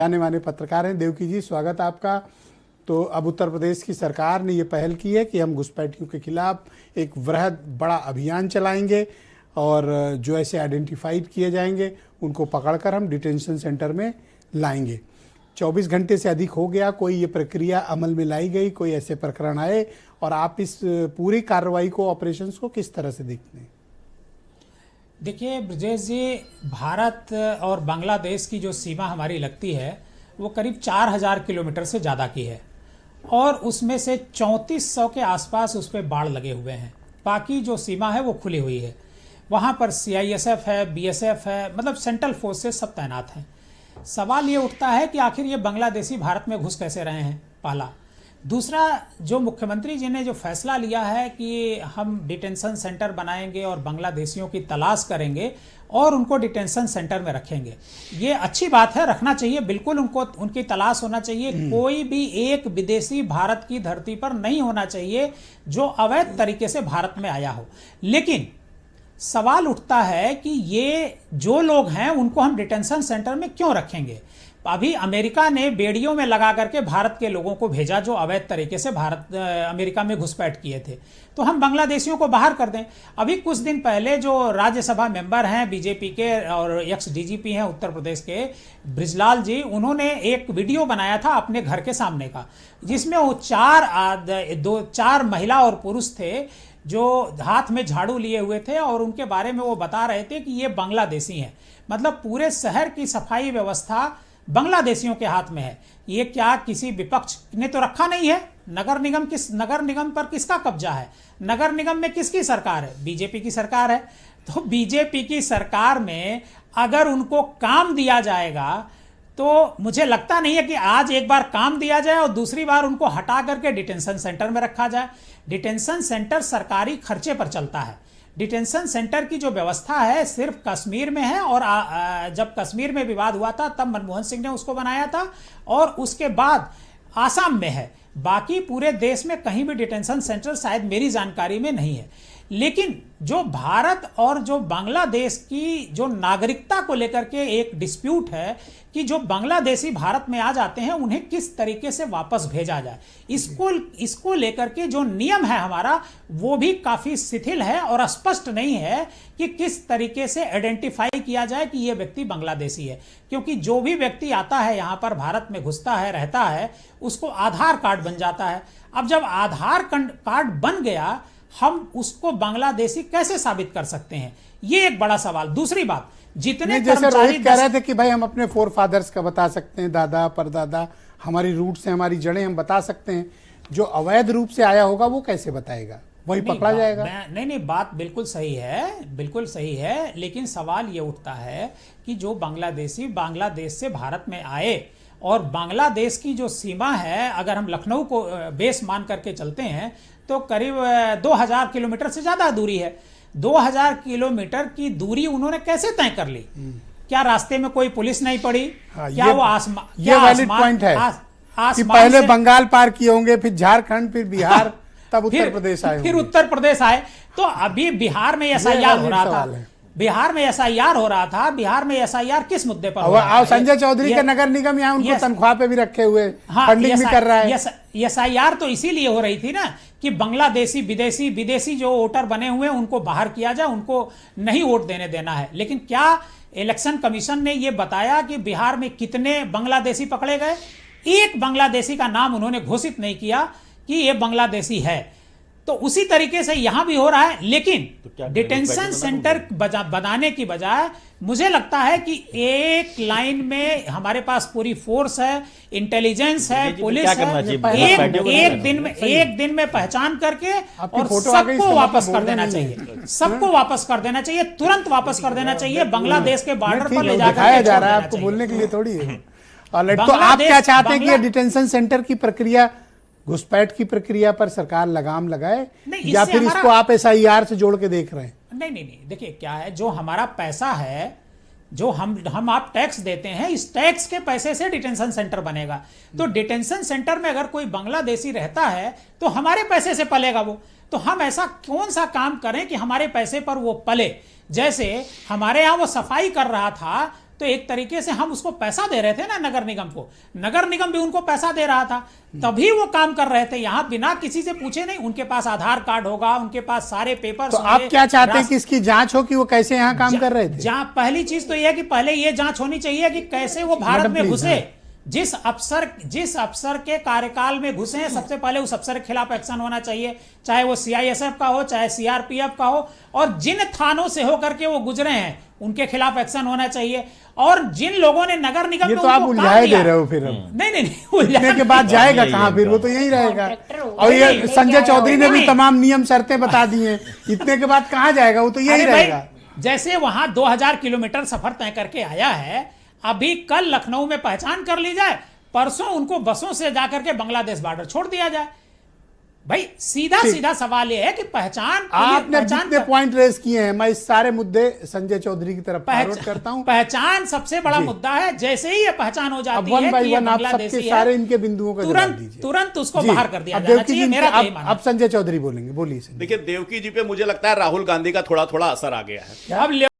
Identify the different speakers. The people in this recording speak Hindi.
Speaker 1: जाने माने पत्रकार हैं। देवकी जी, स्वागत आपका। तो अब उत्तर प्रदेश की सरकार ने ये पहल की है कि हम घुसपैठियों के खिलाफ एक वृहद बड़ा अभियान चलाएंगे और जो ऐसे आइडेंटिफाइड किए जाएंगे उनको पकड़कर हम डिटेंशन सेंटर में लाएंगे। 24 घंटे से अधिक हो गया, कोई ये प्रक्रिया अमल में लाई गई, कोई ऐसे प्रकरण आए, और आप इस पूरी कार्रवाई को, ऑपरेशंस को किस तरह से देखते हैं?
Speaker 2: देखिए ब्रजेश जी, भारत और बांग्लादेश की जो सीमा हमारी लगती है वो करीब 4000 किलोमीटर से ज़्यादा की है और उसमें से 3400 के आसपास उस पर बाढ़ लगे हुए हैं। बाकी जो सीमा है वो खुली हुई है। वहाँ पर CISF है, BSF है, मतलब सेंट्रल फोर्सेस सब तैनात हैं। सवाल ये उठता है कि आखिर ये बांग्लादेशी भारत में घुस कैसे रहे हैं, पहला। दूसरा, जो मुख्यमंत्री जी ने जो फैसला लिया है कि हम डिटेंशन सेंटर बनाएंगे और बांग्लादेशियों की तलाश करेंगे और उनको डिटेंशन सेंटर में रखेंगे, ये अच्छी बात है, रखना चाहिए, बिल्कुल उनको उनकी तलाश होना चाहिए। कोई भी एक विदेशी भारत की धरती पर नहीं होना चाहिए जो अवैध तरीके से भारत में आया हो। लेकिन सवाल उठता है कि ये जो लोग हैं उनको हम डिटेंशन सेंटर में क्यों रखेंगे? अभी अमेरिका ने बेड़ियों में लगा करके भारत के लोगों को भेजा जो अवैध तरीके से अमेरिका में घुसपैठ किए थे, तो हम बांग्लादेशियों को बाहर कर दें। अभी कुछ दिन पहले जो राज्यसभा मेंबर हैं बीजेपी के और एक्स DGP हैं उत्तर प्रदेश के, ब्रिजलाल जी, उन्होंने एक वीडियो बनाया था अपने घर के सामने का, जिसमें वो चार महिला और पुरुष थे जो हाथ में झाड़ू लिए हुए थे और उनके बारे में वो बता रहे थे कि ये बांग्लादेशी हैं। मतलब पूरे शहर की सफाई व्यवस्था बांग्लादेशियों के हाथ में है। ये क्या किसी विपक्ष ने तो रखा नहीं है? नगर निगम पर किसका कब्जा है? नगर निगम में किसकी सरकार है? बीजेपी की सरकार है। तो बीजेपी की सरकार में अगर उनको काम दिया जाएगा तो मुझे लगता नहीं है कि आज एक बार काम दिया जाए और दूसरी बार उनको हटा करके डिटेंशन सेंटर में रखा जाए। डिटेंशन सेंटर सरकारी खर्चे पर चलता है। डिटेंशन सेंटर की जो व्यवस्था है सिर्फ कश्मीर में है, और जब कश्मीर में विवाद हुआ था तब मनमोहन सिंह ने उसको बनाया था, और उसके बाद आसाम में है। बाकी पूरे देश में कहीं भी डिटेंशन सेंटर शायद मेरी जानकारी में नहीं है। लेकिन जो भारत और जो बांग्लादेश की जो नागरिकता को लेकर के एक डिस्प्यूट है कि जो बांग्लादेशी भारत में आ जाते हैं उन्हें किस तरीके से वापस भेजा जाए, इसको लेकर के जो नियम है हमारा वो भी काफी शिथिल है और स्पष्ट नहीं है कि किस तरीके से आइडेंटिफाई किया जाए कि ये व्यक्ति बांग्लादेशी है। क्योंकि जो भी व्यक्ति आता है यहाँ पर भारत में घुसता है, रहता है, उसको आधार कार्ड बन जाता है। अब जब आधार कार्ड बन गया, हम उसको बांग्लादेशी कैसे साबित कर सकते हैं? ये एक बड़ा सवाल। दूसरी बात, जितने
Speaker 1: जैसे रोहित कह रहे थे कि भाई हम अपने फोर फादर्स का बता सकते हैं, दादा परदादा, हमारी रूट्स हैं, हमारी जड़ें हम बता सकते हैं, जो अवैध रूप से आया होगा वो कैसे बताएगा? वही पकड़ा जाएगा?
Speaker 2: नहीं, बात बिल्कुल सही है, बिल्कुल सही है। लेकिन सवाल ये उठता है कि जो बांग्लादेशी बांग्लादेश से भारत में आए, और बांग्लादेश की जो सीमा है, अगर हम लखनऊ को बेस मान करके चलते हैं तो करीब 2000 किलोमीटर से ज्यादा दूरी है। 2000 किलोमीटर की दूरी उन्होंने कैसे तय कर ली? क्या रास्ते में कोई पुलिस नहीं पड़ी? क्या वो आसमान?
Speaker 1: ये वैलिड पॉइंट है कि पहले बंगाल पार किए होंगे, फिर झारखंड, फिर बिहार, तब उत्तर प्रदेश आए,
Speaker 2: फिर उत्तर प्रदेश आए। तो अभी बिहार में SIR हो रहा था, बिहार में SIR हो रहा था। बिहार में SIR किस मुद्दे पर हो रहा था?
Speaker 1: संजय चौधरी का नगर निगम यहाँ उनको तनख्वाह पे भी रखे हुए, फंडिंग भी कर रहा है।
Speaker 2: SIR तो इसीलिए हो रही थी ना कि बांग्लादेशी विदेशी जो वोटर बने हुए हैं उनको बाहर किया जाए, उनको नहीं वोट देना है। लेकिन क्या इलेक्शन कमीशन ने ये बताया कि बिहार में कितने बांग्लादेशी पकड़े गए? एक बांग्लादेशी का नाम उन्होंने घोषित नहीं किया कि ये बांग्लादेशी है। तो उसी तरीके से यहां भी हो रहा है। लेकिन तो डिटेंशन सेंटर बनाने की बजाय मुझे लगता है कि एक लाइन में हमारे पास पूरी फोर्स है, इंटेलिजेंस है, पुलिस है, एक दिन में पहचान करके और सबको वापस कर देना चाहिए। सबको वापस कर देना चाहिए, तुरंत वापस कर देना चाहिए। बांग्लादेश के बॉर्डर पर ले जाकर
Speaker 1: जा रहा है, आपको बोलने के लिए थोड़ी है। तो आप क्या चाहते हैं कि डिटेंशन सेंटर की प्रक्रिया, घुसपैठ की प्रक्रिया पर सरकार लगाम लगाए, या फिर इसको आप SIR से जोड़ के देख रहे हैं?
Speaker 2: नहीं, देखिए क्या है, जो हमारा पैसा है, जो हम आप टैक्स देते हैं, इस टैक्स के पैसे से डिटेंशन सेंटर बनेगा। तो डिटेंशन सेंटर में अगर कोई बांग्लादेशी रहता है तो हमारे पैसे से पलेगा वो। तो हम ऐसा कौन सा काम करें कि हमारे पैसे पर वो पले? जैसे हमारे यहाँ वो सफाई कर रहा था तो एक तरीके से हम उसको पैसा दे रहे थे ना नगर निगम को, नगर निगम भी उनको पैसा दे रहा था, तभी वो काम कर रहे थे। यहाँ बिना किसी से पूछे नहीं, उनके पास आधार कार्ड होगा, उनके पास सारे पेपर्स।
Speaker 1: तो आप क्या चाहते हैं कि इसकी जांच हो कि वो कैसे यहाँ काम कर रहे थे?
Speaker 2: पहली चीज तो यह है कि पहले ये जांच होनी चाहिए कि कैसे वो भारत में घुसे। जिस अफसर के कार्यकाल में घुसे हैं, सबसे पहले उस अफसर के खिलाफ एक्शन होना चाहिए, चाहे वो सीआईएसएफ का हो, चाहे सीआरपीएफ का हो, और जिन थानों से होकर के वो गुजरे हैं उनके खिलाफ एक्शन होना चाहिए। और जिन लोगों ने नगर निगम
Speaker 1: ये
Speaker 2: में
Speaker 1: तो आप उलझाए दे रहे हो फिर।
Speaker 2: नहीं,
Speaker 1: इतने के बाद जाएगा कहाँ फिर? वो तो यहीं रहेगा। और ये संजय चौधरी ने भी तमाम नियम शर्तें बता दी हैं, इतने के बाद कहाँ जाएगा? वो तो यहीं रहेगा।
Speaker 2: जैसे वहां 2000 किलोमीटर सफर तय करके आया है, अभी कल लखनऊ में पहचान कर ली जाए, परसों उनको बसों से जाकर के बांग्लादेश बॉर्डर छोड़ दिया जाए। भाई सीधा सवाल यह है कि
Speaker 1: आपने जितने पॉइंट रेज किए हैं, मैं इस सारे मुद्दे संजय चौधरी की तरफ फॉरवर्ड करता हूं।
Speaker 2: पहचान सबसे बड़ा मुद्दा है। जैसे ही ये पहचान हो जाती है कि ये बांग्लादेशी है,
Speaker 1: सारे इनके बिंदुओं का जवाब दीजिए,
Speaker 2: तुरंत उसको बाहर कर दिया जाना चाहिए। मेरा यही मानना है।
Speaker 1: अब संजय चौधरी बोलेंगे, बोलिए।
Speaker 3: देखिए, देवकी जी पे मुझे लगता है राहुल गांधी का थोड़ा थोड़ा असर आ गया है।
Speaker 2: अब